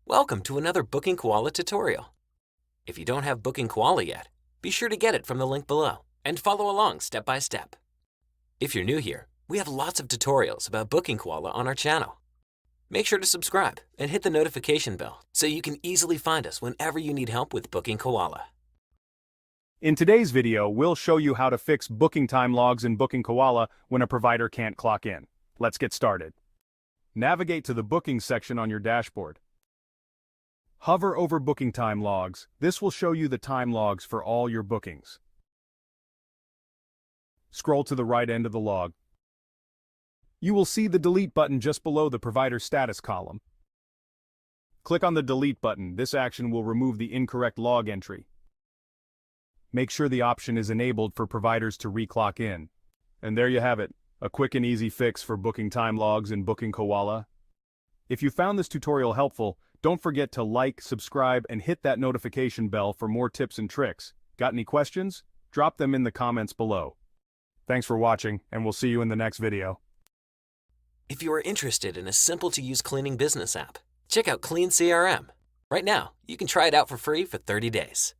Welcome to another BookingKoala tutorial. If you don't have BookingKoala yet, be sure to get it from the link below and follow along step by step. If you're new here, we have lots of tutorials about BookingKoala on our channel. Make sure to subscribe and hit the notification bell so you can easily find us whenever you need help with BookingKoala. In today's video, we'll show you how to fix booking time logs in BookingKoala when a provider can't clock in. Let's get started. Navigate to the Bookings section on your dashboard. Hover over Booking Time Logs. This will show you the time logs for all your bookings. Scroll to the right end of the log. You will see the Delete button just below the Provider Status column. Click on the Delete button. This action will remove the incorrect log entry. Make sure the option is enabled for providers to re-clock in. And there you have it, a quick and easy fix for booking time logs in BookingKoala. If you found this tutorial helpful, don't forget to like, subscribe, and hit that notification bell for more tips and tricks. Got any questions? Drop them in the comments below. Thanks for watching, and we'll see you in the next video. If you are interested in a simple-to-use cleaning business app, check out Clean CRM. Right now, you can try it out for free for 30 days.